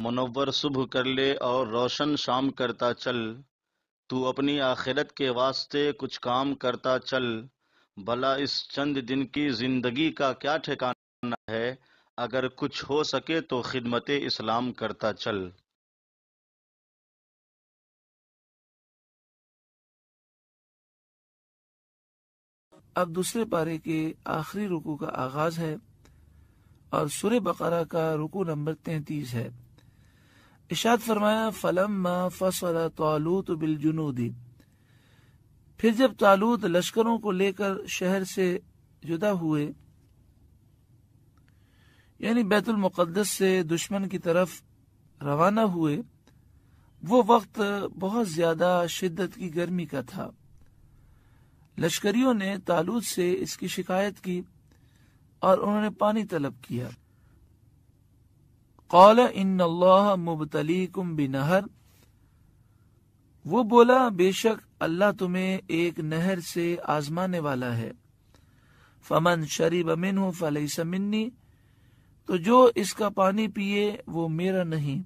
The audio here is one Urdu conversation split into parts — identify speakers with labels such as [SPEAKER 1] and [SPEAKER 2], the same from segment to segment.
[SPEAKER 1] منور صبح کر لے اور روشن شام کرتا چل، تو اپنی آخرت کے واسطے کچھ کام کرتا چل، بھلا اس چند دن کی زندگی کا کیا ٹھکانہ ہے، اگر کچھ ہو سکے تو خدمت اسلام کرتا چل۔
[SPEAKER 2] اب دوسرے پارے کے آخری رکوع کا آغاز ہے اور سورہ بقرہ کا رکوع نمبر 33 ہے۔ ارشاد فرمایا فلما فصل طالوت بالجنود، پھر جب طالوت لشکروں کو لے کر شہر سے جدا ہوئے، یعنی بیت المقدس سے دشمن کی طرف روانہ ہوئے، وہ وقت بہت زیادہ شدت کی گرمی کا تھا۔ لشکریوں نے طالوت سے اس کی شکایت کی اور انہوں نے پانی طلب کیا۔ قال ان اللہ مبتلیکم بنہر، وہ بولا بے شک اللہ تمہیں ایک نہر سے آزمانے والا ہے۔ فمن شرب منہ فلیس منی، تو جو اس کا پانی پیے وہ میرا نہیں۔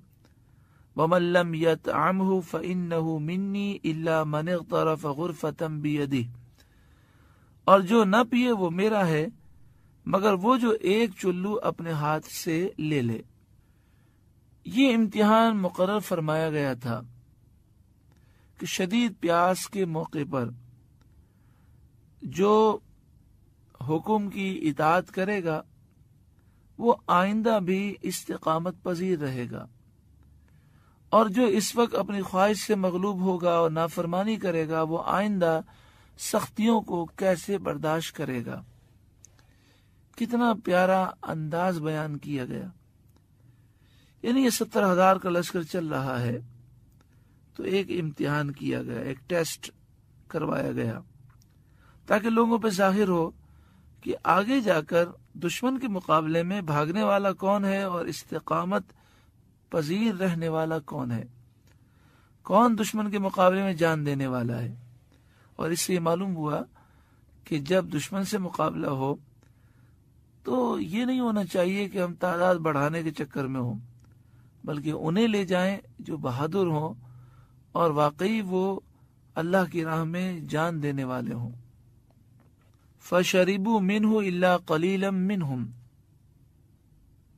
[SPEAKER 2] ومن لم یطعمہ فانہ منی الا من اغترف غرفۃ بیدہ، اور جو نہ پیے وہ میرا ہے مگر وہ جو ایک چلو اپنے ہاتھ سے لے لے۔ یہ امتحان مقرر فرمایا گیا تھا کہ شدید پیاس کے موقع پر جو حکم کی اطاعت کرے گا وہ آئندہ بھی استقامت پذیر رہے گا، اور جو اس وقت اپنی خواہش سے مغلوب ہوگا اور نافرمانی کرے گا وہ آئندہ سختیوں کو کیسے برداشت کرے گا۔ کتنا پیارا انداز بیان کیا گیا۔ یعنی یہ 70,000 کا لشکر چل رہا ہے تو ایک امتحان کیا گیا، ایک ٹیسٹ کروایا گیا تاکہ لوگوں پہ ظاہر ہو کہ آگے جا کر دشمن کے مقابلے میں بھاگنے والا کون ہے اور استقامت پذیر رہنے والا کون ہے، کون دشمن کے مقابلے میں جان دینے والا ہے۔ اور اس سے یہ معلوم ہوا کہ جب دشمن سے مقابلہ ہو تو یہ نہیں ہونا چاہیے کہ ہم تعداد بڑھانے کے چکر میں ہوں، بلکہ انہیں لے جائیں جو بہادر ہوں اور واقعی وہ اللہ کی راہ میں جان دینے والے ہوں۔ فَشَرِبُوا مِنْهُ إِلَّا قَلِيلًا مِّنْهُمْ،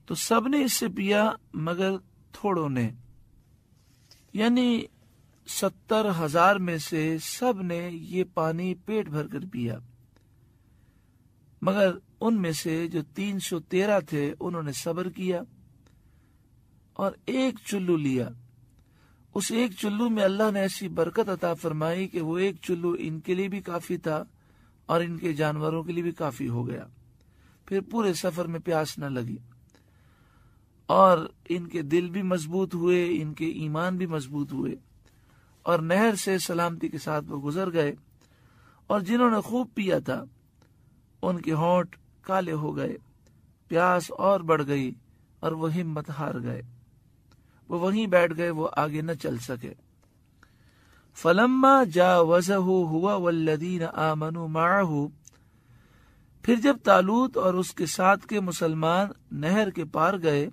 [SPEAKER 2] تو سب نے اس سے پیا مگر تھوڑوں نے، یعنی 70,000 میں سے سب نے یہ پانی پیٹ بھر کر پیا، مگر ان میں سے جو 313 تھے انہوں نے صبر کیا اور ایک چلو لیا۔ اس ایک چلو میں اللہ نے ایسی برکت عطا فرمائی کہ وہ ایک چلو ان کے لیے بھی کافی تھا اور ان کے جانوروں کے لیے بھی کافی ہو گیا۔ پھر پورے سفر میں پیاس نہ لگی اور ان کے دل بھی مضبوط ہوئے، ان کے ایمان بھی مضبوط ہوئے، اور نہر سے سلامتی کے ساتھ وہ گزر گئے، اور جنہوں نے خوب پیا تھا ان کے ہونٹ کالے ہو گئے، پیاس اور بڑھ گئی اور وہ ہمت ہار گئے، وہ وہیں بیٹھ گئے، وہ آگے نہ چل سکے۔ فلما جاوزہ ہوا والذین آمنوا معہ، پھر جب طالوت اور اس کے ساتھ کے مسلمان نہر کے پار گئے،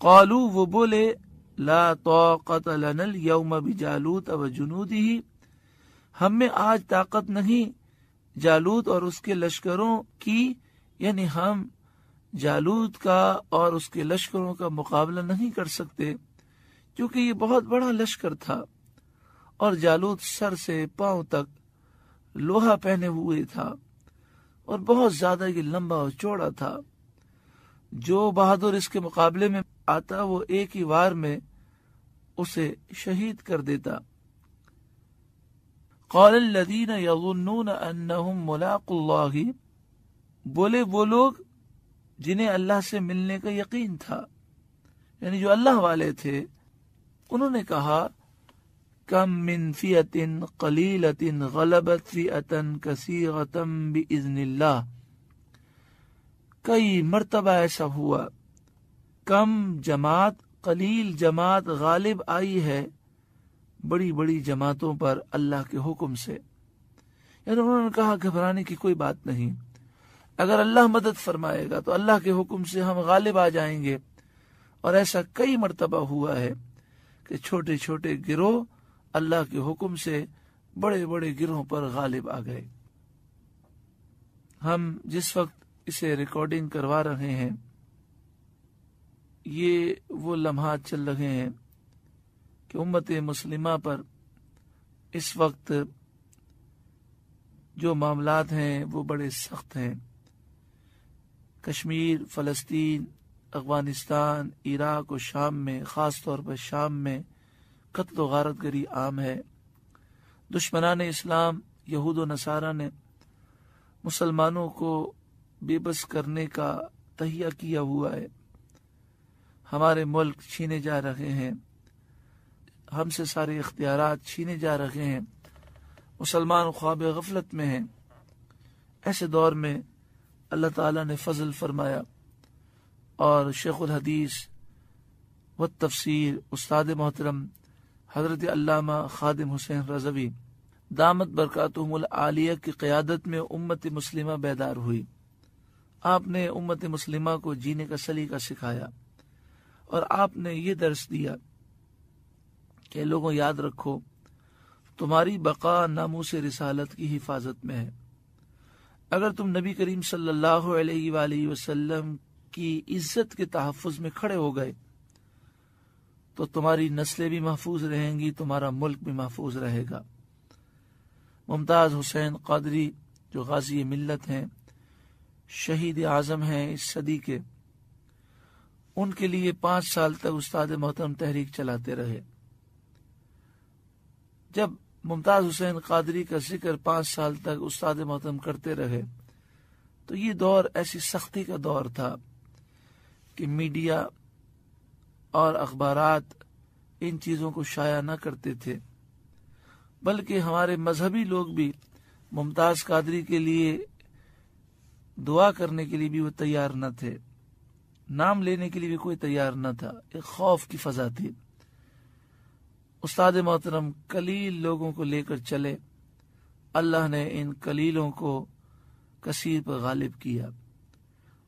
[SPEAKER 2] قالوا، وہ بولے، لا طاقت لنا اليوم بجالوت وجنودہ، ہم میں آج طاقت نہیں جالوت اور اس کے لشکروں کی، یعنی ہم جالوت کا اور اس کے لشکروں کا مقابلہ نہیں کر سکتے، کیونکہ یہ بہت بڑا لشکر تھا اور جالوت سر سے پاؤں تک لوہا پہنے ہوئے تھا اور بہت زیادہ یہ لمبا اور چوڑا تھا۔ جو بہادر اس کے مقابلے میں آتا وہ ایک ہی وار میں اسے شہید کر دیتا۔ قال الذین یظنون انہم ملاقو اللہ، بولے وہ لوگ جنہیں اللہ سے ملنے کا یقین تھا، یعنی جو اللہ والے تھے، انہوں نے کہا کم من فئۃ قلیلۃ غلبت فئۃ کثیرۃ باذن اللہ، کئی مرتبہ ایسا ہوا کم جماعت، قلیل جماعت غالب آئی ہے بڑی بڑی جماعتوں پر اللہ کے حکم سے۔ یعنی انہوں نے کہا گھبرانے کی کوئی بات نہیں، اگر اللہ مدد فرمائے گا تو اللہ کے حکم سے ہم غالب آ جائیں گے اور ایسا کئی مرتبہ ہوا ہے کہ چھوٹے چھوٹے گروہ اللہ کے حکم سے بڑے بڑے گروہوں پر غالب آ گئے۔ ہم جس وقت اسے ریکارڈنگ کروا رہے ہیں یہ وہ لمحات چل رہے ہیں کہ امت مسلمہ پر اس وقت جو معاملات ہیں وہ بڑے سخت ہیں۔ کشمیر، فلسطین، افغانستان، عراق و شام میں، خاص طور پر شام میں قتل و غارت گری عام ہے۔ دشمنان اسلام یہود و نصارہ نے مسلمانوں کو بے بس کرنے کا تہیہ کیا ہوا ہے۔ ہمارے ملک چھینے جا رہے ہیں، ہم سے سارے اختیارات چھینے جا رہے ہیں، مسلمان خواب غفلت میں ہیں۔ ایسے دور میں اللہ تعالیٰ نے فضل فرمایا اور شیخ الحدیث و تفسیر استاد محترم حضرت علامہ خادم حسین رضوی دامت برکاتہم العالیہ کی قیادت میں امت مسلمہ بیدار ہوئی۔ آپ نے امت مسلمہ کو جینے کا سلیقہ سکھایا اور آپ نے یہ درس دیا کہ لوگوں یاد رکھو تمہاری بقا ناموس رسالت کی حفاظت میں ہے۔ اگر تم نبی کریم صلی اللہ علیہ وآلہ وسلم کی عزت کے تحفظ میں کھڑے ہو گئے تو تمہاری نسلیں بھی محفوظ رہیں گی، تمہارا ملک بھی محفوظ رہے گا۔ ممتاز حسین قادری جو غازی ملت ہیں، شہید اعظم ہیں اس صدی کے، ان کے لیے 5 سال تک استاد محترم تحریک چلاتے رہے۔ جب ممتاز حسین قادری کا ذکر 5 سال تک استاد محترم کرتے رہے تو یہ دور ایسی سختی کا دور تھا کہ میڈیا اور اخبارات ان چیزوں کو شائع نہ کرتے تھے، بلکہ ہمارے مذہبی لوگ بھی ممتاز قادری کے لیے دعا کرنے کے لیے بھی وہ تیار نہ تھے، نام لینے کے لیے بھی کوئی تیار نہ تھا، ایک خوف کی فضا تھی۔ استاد محترم قلیل لوگوں کو لے کر چلے، اللہ نے ان قلیلوں کو کثیر پر غالب کیا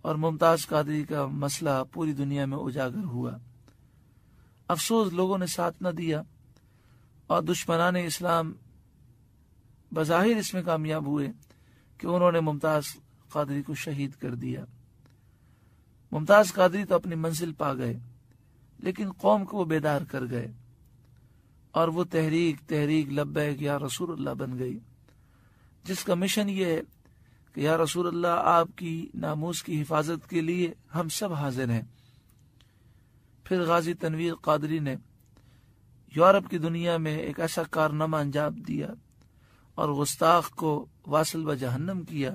[SPEAKER 2] اور ممتاز قادری کا مسئلہ پوری دنیا میں اجاگر ہوا۔ افسوس لوگوں نے ساتھ نہ دیا اور دشمنان اسلام بظاہر اس میں کامیاب ہوئے کہ انہوں نے ممتاز قادری کو شہید کر دیا۔ ممتاز قادری تو اپنی منزل پا گئے لیکن قوم کو وہ بیدار کر گئے اور وہ تحریک لبیک یا رسول اللہ بن گئی، جس کا مشن یہ ہے کہ یا رسول اللہ آپ کی ناموس کی حفاظت کے لیے ہم سب حاضر ہیں۔ پھر غازی تنویر قادری نے یورپ کی دنیا میں ایک ایسا کارنامہ انجام دیا اور گستاخ کو واصل و جہنم کیا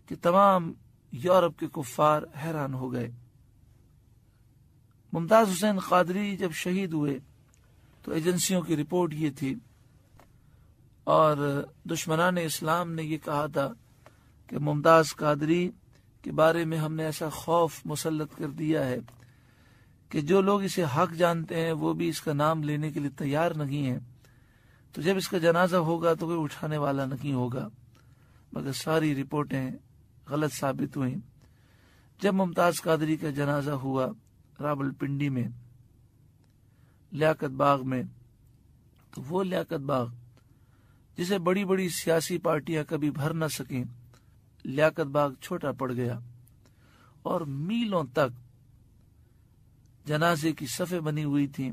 [SPEAKER 2] کہ تمام یورپ کے کفار حیران ہو گئے۔ ممتاز حسین قادری جب شہید ہوئے تو ایجنسیوں کی رپورٹ یہ تھی اور دشمنان اسلام نے یہ کہا تھا کہ ممتاز قادری کے بارے میں ہم نے ایسا خوف مسلط کر دیا ہے کہ جو لوگ اسے حق جانتے ہیں وہ بھی اس کا نام لینے کے لیے تیار نہیں ہیں، تو جب اس کا جنازہ ہوگا تو کوئی اٹھانے والا نہیں ہوگا، مگر ساری رپورٹیں غلط ثابت ہوئیں۔ جب ممتاز قادری کا جنازہ ہوا راولپنڈی میں لیاقت باغ میں، تو وہ لیاقت باغ جسے بڑی بڑی سیاسی پارٹیاں کبھی بھر نہ سکیں، لیاقت باغ چھوٹا پڑ گیا اور میلوں تک جنازے کی صفیں بنی ہوئی تھیں۔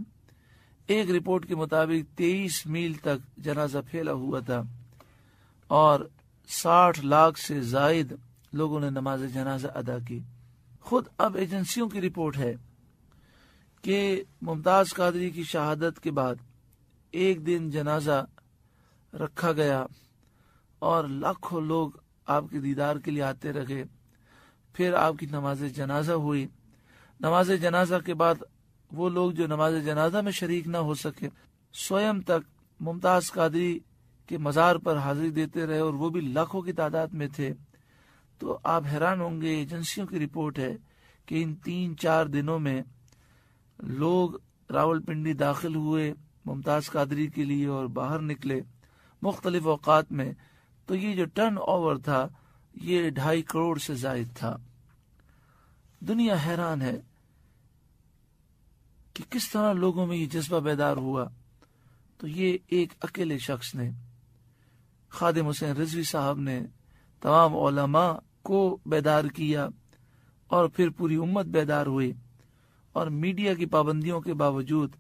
[SPEAKER 2] ایک رپورٹ کے مطابق 23 میل تک جنازہ پھیلا ہوا تھا اور 60 لاکھ سے زائد لوگوں نے نماز جنازہ ادا کی۔ خود اب ایجنسیوں کی رپورٹ ہے کہ ممتاز قادری کی شہادت کے بعد ایک دن جنازہ رکھا گیا اور لاکھوں لوگ آپ کے دیدار کے لیے آتے رہے۔ پھر آپ کی نماز جنازہ ہوئی۔ نماز جنازہ کے بعد وہ لوگ جو نماز جنازہ میں شریک نہ ہو سکے سویم تک ممتاز قادری کے مزار پر حاضری دیتے رہے اور وہ بھی لاکھوں کی تعداد میں تھے۔ تو آپ حیران ہوں گے، ایجنسیوں کی رپورٹ ہے کہ ان 3-4 دنوں میں لوگ راولپنڈی داخل ہوئے ممتاز قادری کے لیے اور باہر نکلے مختلف اوقات میں، تو یہ جو ٹرن اوور تھا یہ 2.5 کروڑ سے زائد تھا۔ دنیا حیران ہے کہ کس طرح لوگوں میں یہ جذبہ بیدار ہوا، تو یہ ایک اکیلے شخص نے، خادم حسین رضوی صاحب نے تمام علماء کو بیدار کیا، اور پھر پوری امت بیدار ہوئی، اور میڈیا کی پابندیوں کے باوجود،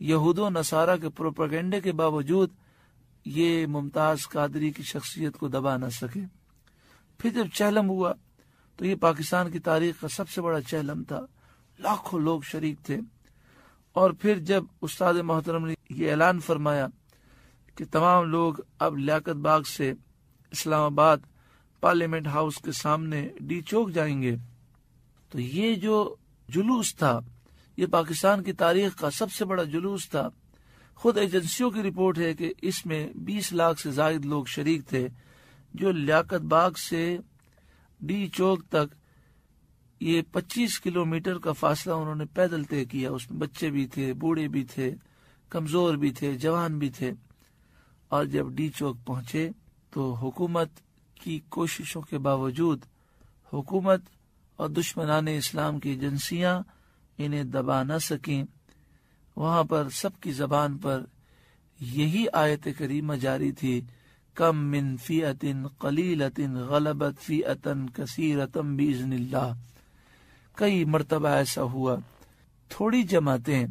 [SPEAKER 2] یہود و نصارہ کے پروپیگنڈے کے باوجود یہ ممتاز قادری کی شخصیت کو دبا نہ سکے۔ پھر جب چہلم ہوا تو یہ پاکستان کی تاریخ کا سب سے بڑا چہلم تھا، لاکھوں لوگ شریک تھے۔ اور پھر جب استاد محترم نے یہ اعلان فرمایا کہ تمام لوگ اب لیاقت باغ سے اسلام آباد پارلیمنٹ ہاؤس کے سامنے ڈی چوک جائیں گے، تو یہ جو جلوس تھا یہ پاکستان کی تاریخ کا سب سے بڑا جلوس تھا۔ خود ایجنسیوں کی رپورٹ ہے کہ اس میں 20 لاکھ سے زائد لوگ شریک تھے، جو لیاقت باغ سے ڈی چوک تک یہ 25 کلومیٹر کا فاصلہ انہوں نے پیدل طے کیا۔ اس میں بچے بھی تھے، بوڑھے بھی تھے، کمزور بھی تھے، جوان بھی تھے۔ اور جب ڈی چوک پہنچے تو حکومت کی کوششوں کے باوجود حکومت اور دشمنان اسلام کی ایجنسیاں انہیں دبا نہ سکیں۔ وہاں پر سب کی زبان پر یہی آیت کریمہ جاری تھی، کم من فئۃ قلیلۃ غلبت فئۃ کثیرۃ باذن اللہ۔ کئی مرتبہ ایسا ہوا، تھوڑی جماعتیں،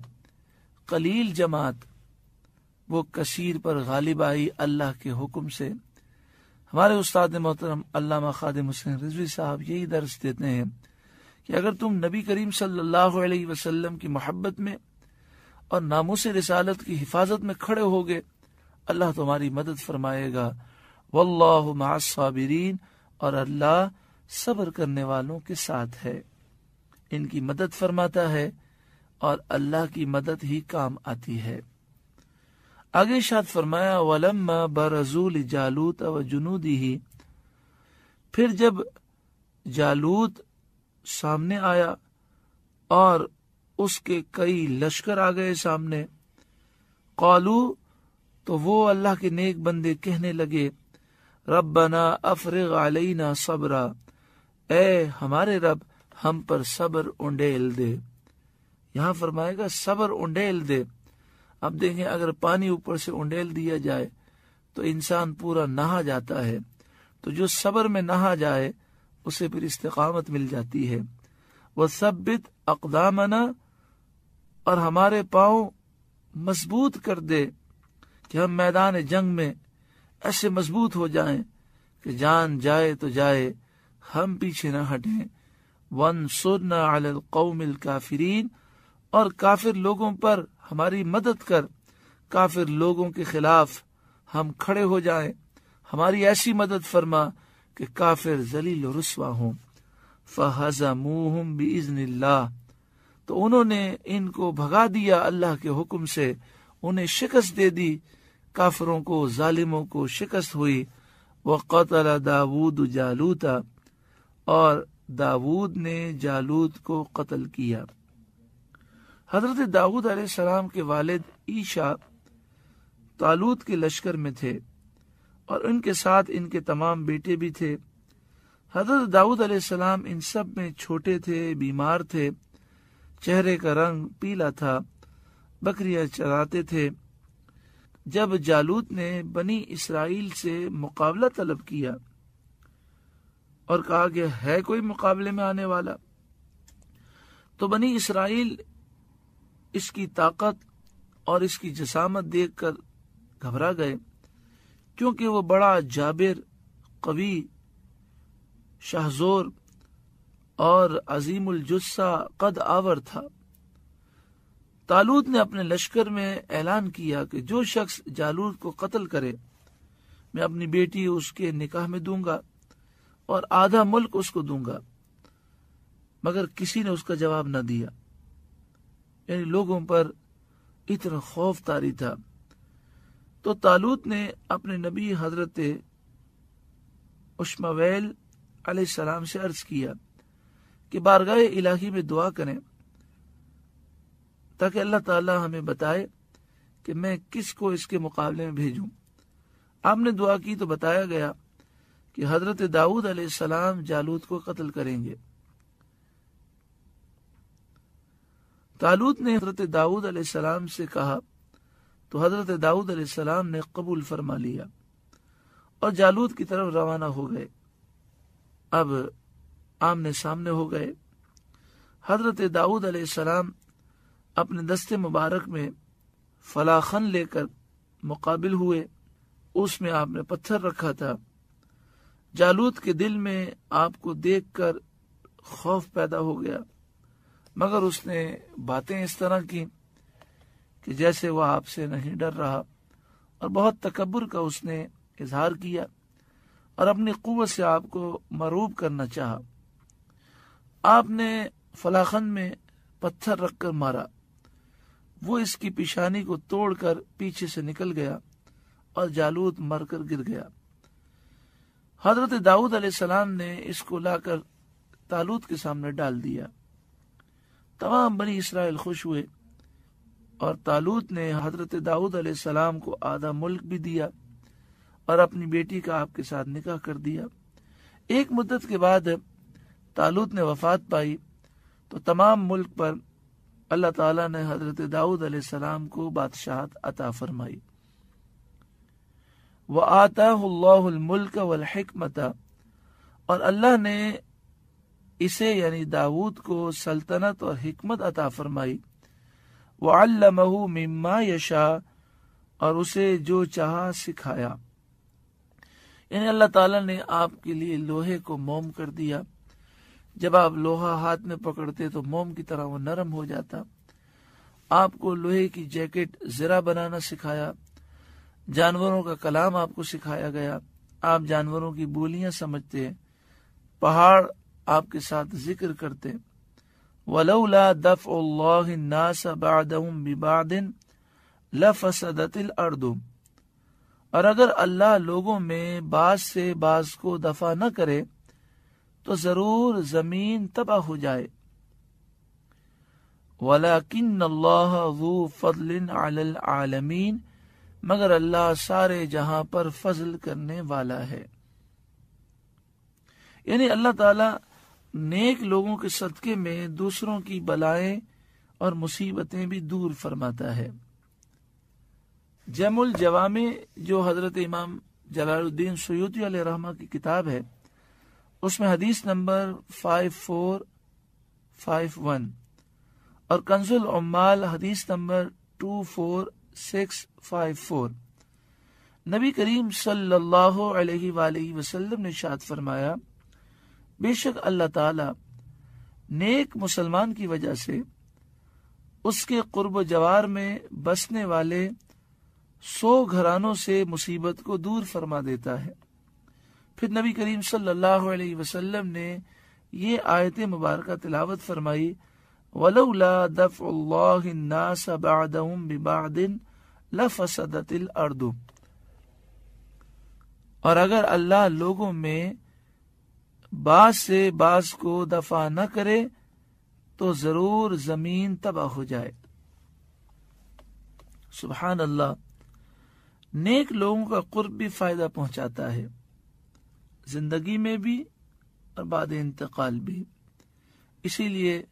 [SPEAKER 2] قلیل جماعت وہ کثیر پر غالب آئی اللہ کے حکم سے۔ ہمارے استاد محترم علامہ خادم حسین رضوی صاحب یہی درس دیتے ہیں کہ اگر تم نبی کریم صلی اللہ علیہ وسلم کی محبت میں اور ناموس رسالت کی حفاظت میں کھڑے ہوگے، اللہ تمہاری مدد فرمائے گا، واللہ مع الصابرین، اور اللہ صبر کرنے والوں کے ساتھ ہے، ان کی مدد فرماتا ہے، اور اللہ کی مدد ہی کام آتی ہے۔ آگے ارشاد فرمایا وَلَمَّا بَرَزُوا لِجَالُوتَ وَجُنُودِهِ، پھر جب جالوت سامنے آیا اور اس کے کئی لشکر آ گئے سامنے، قالوا، تو وہ اللہ کے نیک بندے کہنے لگے، ربنا افرغ علینا صبرا، اے ہمارے رب ہم پر صبر انڈیل دے۔ یہاں فرمائے گا صبر انڈیل دے۔ اب دیکھیں اگر پانی اوپر سے انڈیل دیا جائے تو انسان پورا نہا جاتا ہے، تو جو صبر میں نہا جائے اسے پھر استقامت مل جاتی ہے۔ وَثَبِّتْ أَقْدَامَنَا، اور ہمارے پاؤں مضبوط کر دے کہ ہم میدان جنگ میں ایسے مضبوط ہو جائیں کہ جان جائے تو جائے، ہم پیچھے نہ ہٹیں۔ وَانصُرْنَا عَلَى الْقَوْمِ الْكَافِرِينَ، اور کافر لوگوں پر ہماری مدد کر، کافر لوگوں کے خلاف ہم کھڑے ہو جائیں، ہماری ایسی مدد فرما کہ کافر ذلیل و رسوا ہوں۔ فَهَزَمُوهُمْ بِإِذْنِ اللَّهِ، تو انہوں نے ان کو بھگا دیا اللہ کے حکم سے، انہیں شکست دے دی، کافروں کو، ظالموں کو شکست ہوئی۔ وَقَتَلَ داود جالوتا، اور داود نے جالوت کو قتل کیا۔ حضرت داؤد علیہ السلام کے والد عیشا طالوت کے لشکر میں تھے، اور ان کے ساتھ ان کے تمام بیٹے بھی تھے۔ حضرت داؤد علیہ السلام ان سب میں چھوٹے تھے، بیمار تھے، چہرے کا رنگ پیلا تھا، بکریاں چراتے تھے۔ جب جالوت نے بنی اسرائیل سے مقابلہ طلب کیا اور کہا کہ ہے کوئی مقابلے میں آنے والا، تو بنی اسرائیل اس کی طاقت اور اس کی جسامت دیکھ کر گھبرا گئے، کیونکہ وہ بڑا جابر، قوی، شہزور اور عظیم الجثہ قد آور تھا۔ طالوت نے اپنے لشکر میں اعلان کیا کہ جو شخص جالوت کو قتل کرے، میں اپنی بیٹی اس کے نکاح میں دوں گا اور آدھا ملک اس کو دوں گا، مگر کسی نے اس کا جواب نہ دیا، یعنی لوگوں پر اتنا خوف طاری تھا۔ تو طالوت نے اپنے نبی حضرت اشمویل علیہ السلام سے عرض کیا کہ بارگاہ الہی میں دعا کریں تاکہ اللہ تعالی ہمیں بتائے کہ میں کس کو اس کے مقابلے میں بھیجوں۔ آپ نے دعا کی تو بتایا گیا کہ حضرت داؤد علیہ السلام جالوت کو قتل کریں گے۔ طالوت نے حضرت داؤد علیہ السلام سے کہا تو حضرت داؤد علیہ السلام نے قبول فرما لیا اور جالوت کی طرف روانہ ہو گئے۔ اب آمنے سامنے ہو گئے۔ حضرت داؤد علیہ السلام اپنے دستے مبارک میں فلاخن لے کر مقابل ہوئے، اس میں آپ نے پتھر رکھا تھا۔ جالوت کے دل میں آپ کو دیکھ کر خوف پیدا ہو گیا، مگر اس نے باتیں اس طرح کی کہ جیسے وہ آپ سے نہیں ڈر رہا، اور بہت تکبر کا اس نے اظہار کیا اور اپنی قوت سے آپ کو مغلوب کرنا چاہا۔ آپ نے فلاخن میں پتھر رکھ کر مارا، وہ اس کی پیشانی کو توڑ کر پیچھے سے نکل گیا اور جالوت مر کر گر گیا۔ حضرت داؤد علیہ السلام نے اس کو لا کر طالوت کے سامنے ڈال دیا۔ تمام بنی اسرائیل خوش ہوئے، اور طالوت نے حضرت داؤد علیہ السلام کو آدھا ملک بھی دیا اور اپنی بیٹی کا آپ کے ساتھ نکاح کر دیا۔ ایک مدت کے بعد طالوت نے وفات پائی تو تمام ملک پر اللہ تعالیٰ نے حضرت داؤد علیہ السلام کو بادشاہت عطا فرمائی۔ وَآتَاهُ اللَّهُ الْمُلْكَ وَالْحِكْمَةَ، اور اللہ نے اسے یعنی داؤد کو سلطنت اور حکمت عطا فرمائی۔ وَعَلَّمَهُ مِمَّا يَشَاءُ، اور اسے جو چاہا سکھایا۔ یعنی اللہ تعالیٰ نے آپ کے لیے لوہے کو موم کر دیا۔ جب آپ لوہا ہاتھ میں پکڑتے تو موم کی طرح وہ نرم ہو جاتا۔ آپ کو لوہے کی جیکٹ زرہ بنانا سکھایا۔ جانوروں کا کلام آپ کو سکھایا گیا، آپ جانوروں کی بولیاں سمجھتے ہیں۔ پہاڑ آپ کے ساتھ ذکر کرتے۔ وَلَوْلَا دَفْعُ اللَّهِ النَّاسَ بَعْدَهُمْ بِبَعْضٍ لَفَسَدَتِ الْأَرْضُ، اور اگر اللہ لوگوں میں بعض سے بعض کو دفع نہ کرے تو ضرور زمین تباہ ہو جائے۔ وَلَكِنَّ اللَّهَ ذُو فَضْلٍ عَلَى الْعَالَمِينَ، مگر اللہ سارے جہاں پر فضل کرنے والا ہے۔ یعنی اللہ تعالی نیک لوگوں کے صدقے میں دوسروں کی بلائیں اور مصیبتیں بھی دور فرماتا ہے۔ جمع الجوامع جو حضرت امام جلال الدین سیوطی علیہ رحمہ کی کتاب ہے، اس میں حدیث نمبر 5451 اور کنز العمال حدیث نمبر 24654، نبی کریم صلی اللہ علیہ وآلہ وسلم نے ارشاد فرمایا، بے شک اللہ تعالی نیک مسلمان کی وجہ سے اس کے قرب و جوار میں بسنے والے 100 گھرانوں سے مصیبت کو دور فرما دیتا ہے۔ پھر نبی کریم صلی اللہ علیہ وسلم نے یہ آیت مبارکہ تلاوت فرمائی، وَلَوْلَا دَفْعُ اللَّهِ النَّاسَ بَعْدَهُمْ بِبَعْضٍ لَفَسَدَتِ الْأَرْضُ، اور اگر اللہ لوگوں میں بعض سے بعض کو دفع نہ کرے تو ضرور زمین تباہ ہو جائے۔ سبحان اللہ، نیک لوگوں کا قرب بھی فائدہ پہنچاتا ہے، زندگی میں بھی اور بعد انتقال بھی۔ اسی لیے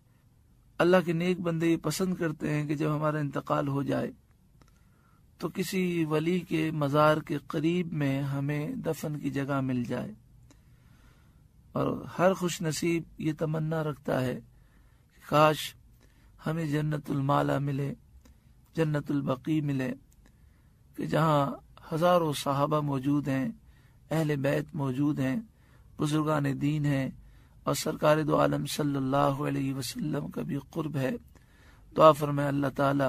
[SPEAKER 2] اللہ کے نیک بندے یہ پسند کرتے ہیں کہ جب ہمارا انتقال ہو جائے تو کسی ولی کے مزار کے قریب میں ہمیں دفن کی جگہ مل جائے، اور ہر خوش نصیب یہ تمنا رکھتا ہے کہ کاش ہمیں جنت المالا ملے، جنت البقیع ملے، کہ جہاں ہزاروں صحابہ موجود ہیں، اہل بیت موجود ہیں، بزرگان دین ہیں، اور سرکار دو عالم صلی اللہ علیہ وسلم کا بھی قرب ہے۔ دعا فرمائے اللہ تعالی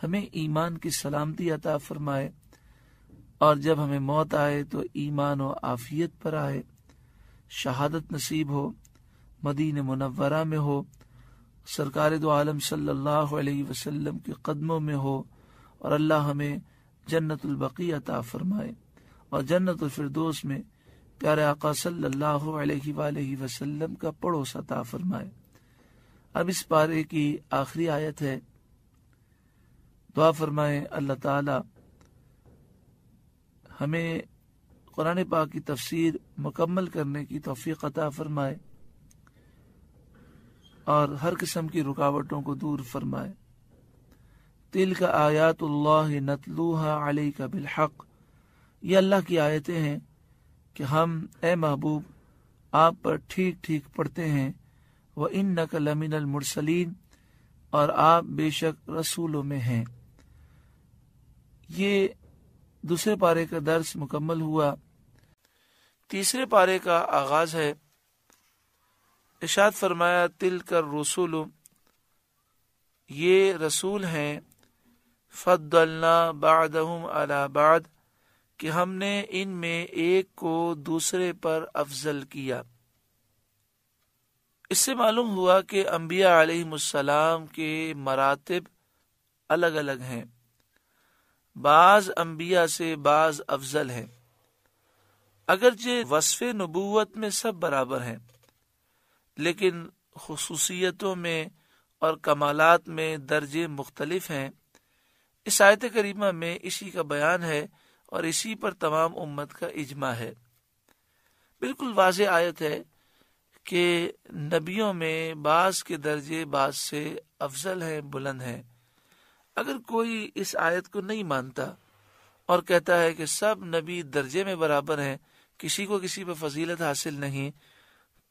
[SPEAKER 2] ہمیں ایمان کی سلامتی عطا فرمائے، اور جب ہمیں موت آئے تو ایمان و عافیت پر آئے، شہادت نصیب ہو، مدینہ منورہ میں ہو، سرکار دو عالم صلی اللہ علیہ وسلم کے قدموں میں ہو، اور اللہ ہمیں جنت البقیع عطا فرمائے، اور جنت الفردوس میں پیارے آقا صلی اللہ علیہ وآلہ وسلم کا پڑوس عطا فرمائے۔ اب اس پارے کی آخری آیت ہے، دعا فرمائے اللہ تعالی ہمیں قرآن پاک کی تفسیر مکمل کرنے کی توفیق عطا فرمائے۔ اور ہر قسم کی رکاوٹوں کو دور فرمائے۔ تلک آیات اللہ نتلوها علیک بالحق، یہ اللہ کی آیتیں ہیں کہ ہم اے محبوب آپ پر ٹھیک ٹھیک پڑھتے ہیں۔ وَإِنَّكَ لَمِنَ الْمُرْسَلِينَ، اور آپ بے شک رسولوں میں ہیں۔ یہ دوسرے پارے کا درس مکمل ہوا۔ تیسرے پارے کا آغاز ہے۔ ارشاد فرمایا تلک الرسول، یہ رسول ہیں، فضلنا بعدهم علی بعد، کہ ہم نے ان میں ایک کو دوسرے پر افضل کیا۔ اس سے معلوم ہوا کہ انبیاء علیہم السلام کے مراتب الگ الگ ہیں، بعض انبیاء سے بعض افضل ہیں، اگرچہ وصف نبوت میں سب برابر ہیں، لیکن خصوصیتوں میں اور کمالات میں درجے مختلف ہیں۔ اس آیت کریمہ میں اسی کا بیان ہے اور اسی پر تمام امت کا اجماع ہے۔ بالکل واضح آیت ہے کہ نبیوں میں بعض کے درجے بعض سے افضل ہیں، بلند ہیں۔ اگر کوئی اس آیت کو نہیں مانتا اور کہتا ہے کہ سب نبی درجے میں برابر ہیں، کسی کو کسی پہ فضیلت حاصل نہیں،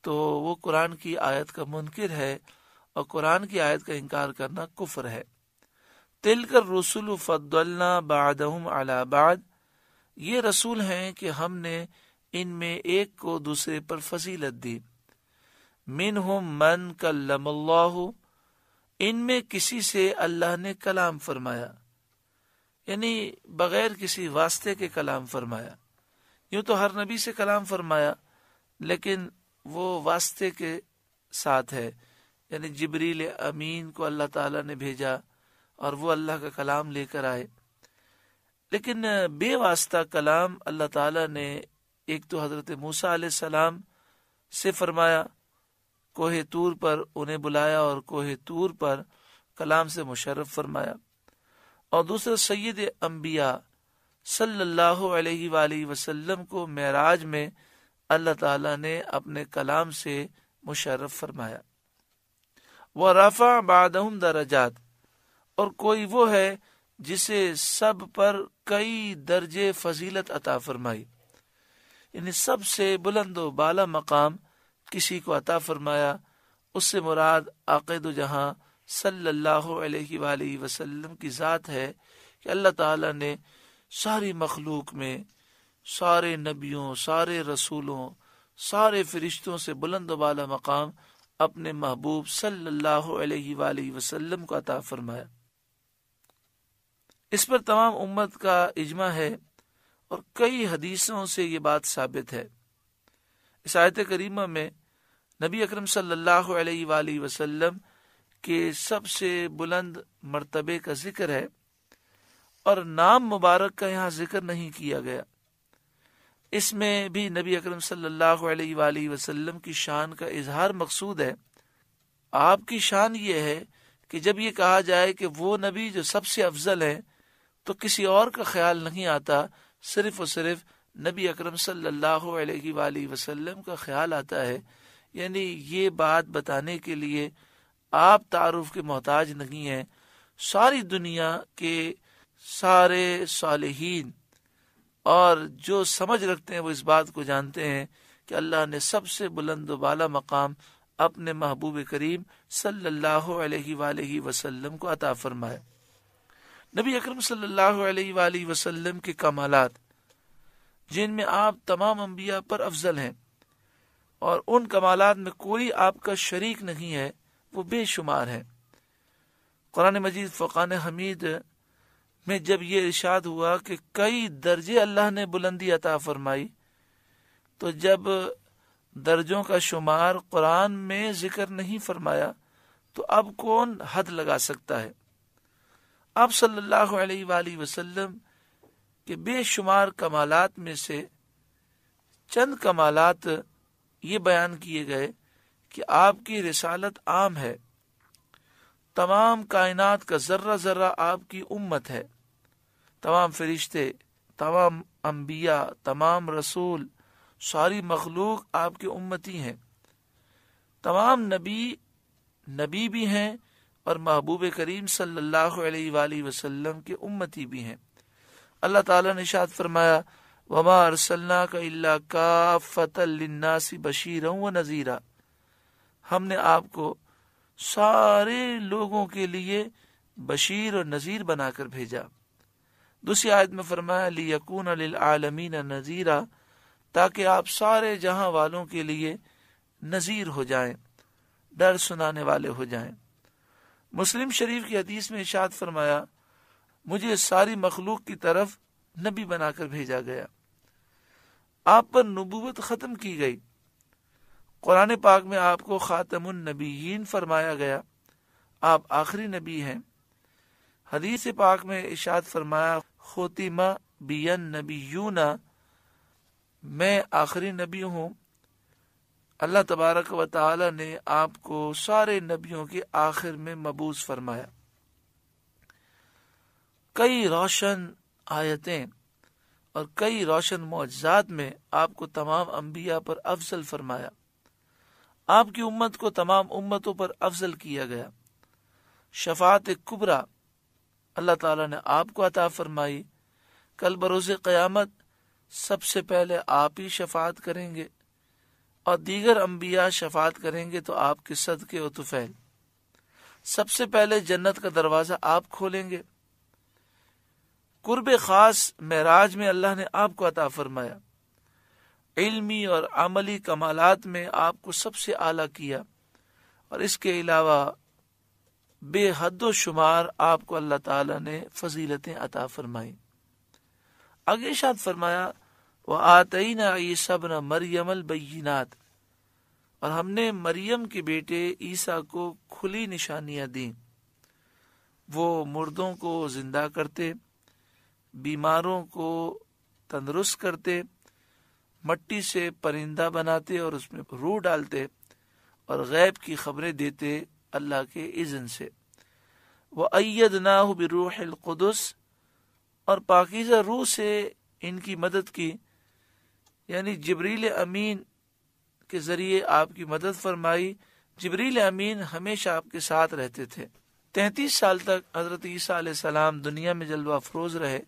[SPEAKER 2] تو وہ قرآن کی آیت کا منکر ہے، اور قرآن کی آیت کا انکار کرنا کفر ہے۔ تلک الرسل فضلنا بعدهم علی بعد، یہ رسول ہیں کہ ہم نے ان میں ایک کو دوسرے پر فضیلت دی۔ منہم من کلم اللہ، ان میں کسی سے اللہ نے کلام فرمایا، یعنی بغیر کسی واسطے کے کلام فرمایا۔ یوں تو ہر نبی سے کلام فرمایا، لیکن وہ واسطے کے ساتھ ہے، یعنی جبریل امین کو اللہ تعالیٰ نے بھیجا اور وہ اللہ کا کلام لے کر آئے۔ لیکن بے واسطہ کلام اللہ تعالیٰ نے ایک تو حضرت موسیٰ علیہ السلام سے فرمایا، کوہ طور پر انہیں بلایا اور کوہ طور پر کلام سے مشرف فرمایا، اور دوسرا سید انبیاء صلی اللہ علیہ وآلہ وسلم کو معراج میں اللہ تعالیٰ نے اپنے کلام سے مشرف فرمایا۔ وَرَفَعَ بَعْدَهُمْ درجات، اور کوئی وہ ہے جسے سب پر کئی درجے فضیلت عطا فرمائی، یعنی سب سے بلند و بالا مقام کسی کو عطا فرمایا۔ اس سے مراد عاقد جہاں صلی اللہ علیہ وآلہ وسلم کی ذات ہے کہ اللہ تعالیٰ نے ساری مخلوق میں سارے نبیوں، سارے رسولوں، سارے فرشتوں سے بلند و بالا مقام اپنے محبوب صلی اللہ علیہ وآلہ وسلم کو عطا فرمایا۔ اس پر تمام امت کا اجماع ہے اور کئی حدیثوں سے یہ بات ثابت ہے۔ اس آیت کریمہ میں نبی اکرم صلی اللہ علیہ وآلہ وسلم کے سب سے بلند مرتبے کا ذکر ہے، اور نام مبارک کا یہاں ذکر نہیں کیا گیا۔ اس میں بھی نبی اکرم صلی اللہ علیہ وآلہ وسلم کی شان کا اظہار مقصود ہے۔ آپ کی شان یہ ہے کہ جب یہ کہا جائے کہ وہ نبی جو سب سے افضل ہے، تو کسی اور کا خیال نہیں آتا، صرف اور صرف نبی اکرم صلی اللہ علیہ وآلہ وسلم کا خیال آتا ہے۔ یعنی یہ بات بتانے کے لیے آپ تعارف کے محتاج نہیں ہیں، ساری دنیا کے سارے صالحین اور جو سمجھ رکھتے ہیں وہ اس بات کو جانتے ہیں کہ اللہ نے سب سے بلند و بالا مقام اپنے محبوب کریم صلی اللہ علیہ وآلہ وسلم کو عطا فرمایا۔ نبی اکرم صلی اللہ علیہ وآلہ وسلم کے کمالات، جن میں آپ تمام انبیاء پر افضل ہیں، اور ان کمالات میں کوئی آپ کا شریک نہیں ہے، وہ بے شمار ہیں۔ قرآن مجید فرقان حمید میں جب یہ ارشاد ہوا کہ کئی درجے اللہ نے بلندی عطا فرمائی، تو جب درجوں کا شمار قرآن میں ذکر نہیں فرمایا تو اب کون حد لگا سکتا ہے؟ آپ صلی اللہ علیہ وآلہ وسلم کے بے شمار کمالات میں سے چند کمالات یہ بیان کیے گئے کہ آپ کی رسالت عام ہے، تمام کائنات کا ذرہ ذرہ آپ کی امت ہے، تمام فرشتے، تمام انبیاء، تمام رسول، ساری مخلوق آپ کی امتی ہیں، تمام نبی نبی بھی ہیں اور محبوب کریم صلی اللہ علیہ وآلہ وسلم کے امتی بھی ہیں۔ اللہ تعالیٰ نے ارشاد فرمایا وما ارسلناک الا کافۃ للناس بشیرا ونذیرا، ہم نے آپ کو سارے لوگوں کے لیے بشیر اور نذیر بنا کر بھیجا۔ دوسری آیت میں فرمایا لیکون للعالمین نذیرا، تاکہ آپ سارے جہاں والوں کے لیے نذیر ہو جائیں، ڈر سنانے والے ہو جائیں۔ مسلم شریف کی حدیث میں ارشاد فرمایا مجھے ساری مخلوق کی طرف نبی بنا کر بھیجا گیا، آپ پر نبوت ختم کی گئی۔ قرآن پاک میں آپ کو خاتم النبیین فرمایا گیا، آپ آخری نبی ہیں۔ حدیث پاک میں ارشاد فرمایا ختم بی النبیون، میں آخری نبی ہوں۔ اللہ تبارک و تعالی نے آپ کو سارے نبیوں کے آخر میں مبعوث فرمایا۔ کئی روشن آیتیں اور کئی روشن معجزات میں آپ کو تمام انبیاء پر افضل فرمایا، آپ کی امت کو تمام امتوں پر افضل کیا گیا۔ شفاعت کبریٰ اللہ تعالیٰ نے آپ کو عطا فرمائی، کل بروز قیامت سب سے پہلے آپ ہی شفاعت کریں گے اور دیگر انبیاء شفاعت کریں گے تو آپ کے صدقے و طفیل سب سے پہلے جنت کا دروازہ آپ کھولیں گے۔ قرب خاص معراج میں اللہ نے آپ کو عطا فرمایا، علمی اور عملی کمالات میں آپ کو سب سے اعلیٰ کیا، اور اس کے علاوہ بے حد و شمار آپ کو اللہ تعالی نے فضیلتیں عطا فرمائی۔ آگے ارشاد فرمایا وَآتَيْنَا عِيسَى ابْنَ مَرْيَمَ الْبَيِّنَاتِ، اور ہم نے مریم کے بیٹے عیسیٰ کو کھلی نشانیاں دیں، وہ مردوں کو زندہ کرتے، بیماروں کو تندرست کرتے، مٹی سے پرندہ بناتے اور اس میں روح ڈالتے، اور غیب کی خبریں دیتے اللہ کے اذن سے۔ وَأَيَّدْنَاهُ بِرُوحِ الْقُدُسِ، اور پاکیزہ روح سے ان کی مدد کی، یعنی جبریل امین کے ذریعے آپ کی مدد فرمائی۔ جبریل امین ہمیشہ آپ کے ساتھ رہتے تھے۔ 33 سال تک حضرت عیسیٰ علیہ السلام دنیا میں جلوہ افروز رہے،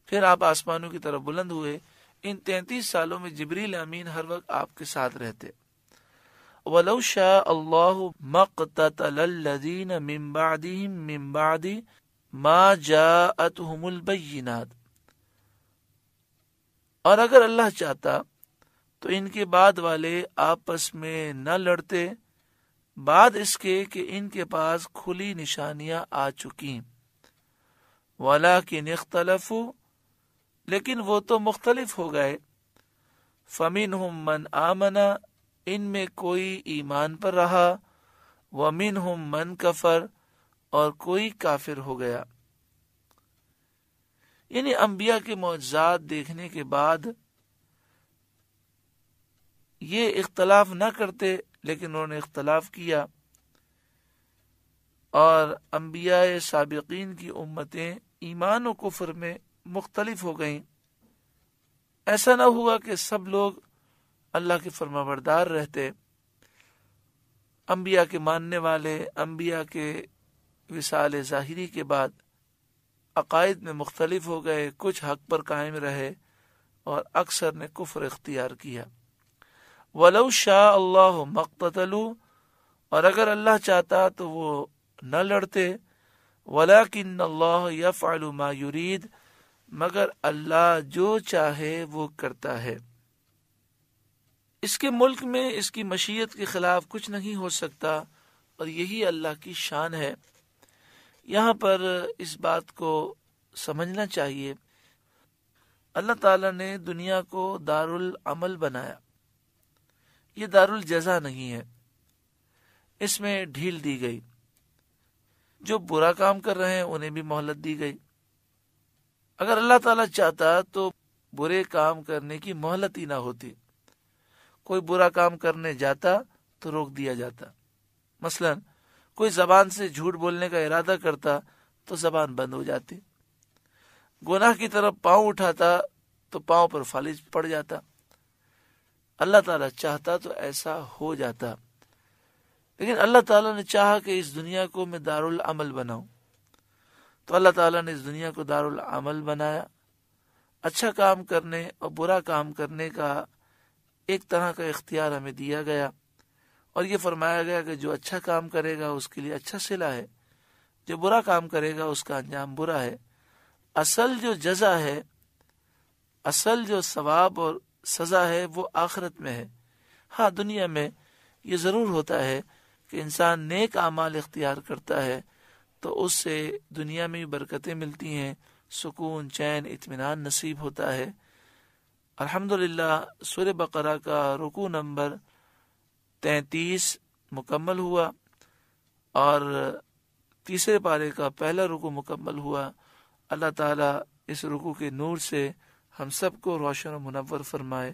[SPEAKER 2] پھر آپ آسمانوں کی طرف بلند ہوئے۔ ان 33 سالوں میں جبریل امین ہر وقت آپ کے ساتھ رہتے۔ وَلَوْ شَاءَ اللَّهُ مَا اقْتَتَلَ الَّذِينَ مِن بَعْدِهِم مِّن بَعْدِ مَا جَاءَتْهُمُ الْبَيِّنَاتُ، اور اگر اللہ چاہتا تو ان کے بعد والے آپس میں نہ لڑتے بعد اس کے کہ ان کے پاس کھلی نشانیاں آ چکیں۔ وَلَٰكِنِ اخْتَلَفُوا، لیکن وہ تو مختلف ہو گئے۔ فَمِنْهُمْ مَنْ آمَنَ، ان میں کوئی ایمان پر رہا، وَمِنْهُمْ مَنْ كَفَرَ، اور کوئی کافر ہو گیا۔ یعنی انبیاء کے معجزات دیکھنے کے بعد یہ اختلاف نہ کرتے، لیکن انہوں نے اختلاف کیا، اور انبیاء سابقین کی امتیں ایمان و کفر میں مختلف ہو گئیں۔ ایسا نہ ہوا کہ سب لوگ اللہ کے فرمانبردار رہتے، انبیاء کے ماننے والے انبیاء کے وصال ظاہری کے بعد عقائد میں مختلف ہو گئے، کچھ حق پر قائم رہے اور اکثر نے کفر اختیار کیا۔ وَلَوْ شَاءَ اللَّهُ مَا اقْتَتَلُوا، اور اگر اللہ چاہتا تو وہ نہ لڑتے۔ وَلَٰكِنَّ اللَّهَ يَفْعَلُ مَا يُرِيدُ، مگر اللہ جو چاہے وہ کرتا ہے۔ اس کے ملک میں اس کی مشیت کے خلاف کچھ نہیں ہو سکتا، اور یہی اللہ کی شان ہے۔ یہاں پر اس بات کو سمجھنا چاہیے، اللہ تعالیٰ نے دنیا کو دار العمل بنایا، یہ دار الجزا نہیں ہے، اس میں ڈھیل دی گئی، جو برا کام کر رہے ہیں انہیں بھی مہلت دی گئی۔ اگر اللہ تعالیٰ چاہتا تو برے کام کرنے کی مہلت ہی نہ ہوتی، کوئی برا کام کرنے جاتا تو روک دیا جاتا۔ مثلا کوئی زبان سے جھوٹ بولنے کا ارادہ کرتا تو زبان بند ہو جاتی، گناہ کی طرف پاؤں اٹھاتا تو پاؤں پر فالج پڑ جاتا۔ اللہ تعالیٰ چاہتا تو ایسا ہو جاتا، لیکن اللہ تعالیٰ نے چاہا کہ اس دنیا کو میں دارالعمل بناؤں، تو اللہ تعالیٰ نے اس دنیا کو دارالعمل بنایا۔ اچھا کام کرنے اور برا کام کرنے کا ایک طرح کا اختیار ہمیں دیا گیا، اور یہ فرمایا گیا کہ جو اچھا کام کرے گا اس کے لیے اچھا صلہ ہے، جو برا کام کرے گا اس کا انجام برا ہے۔ اصل جو جزا ہے، اصل جو ثواب اور سزا ہے وہ آخرت میں ہے۔ ہاں دنیا میں یہ ضرور ہوتا ہے کہ انسان نیک اعمال اختیار کرتا ہے تو اس سے دنیا میں بھی برکتیں ملتی ہیں، سکون، چین، اطمینان نصیب ہوتا ہے۔ الحمدللہ سورہ بقرہ کا رکوع نمبر 33 مکمل ہوا اور تیسرے پارے کا پہلا رکوع مکمل ہوا۔ اللہ تعالیٰ اس رکوع کے نور سے ہم سب کو روشن و منور فرمائے۔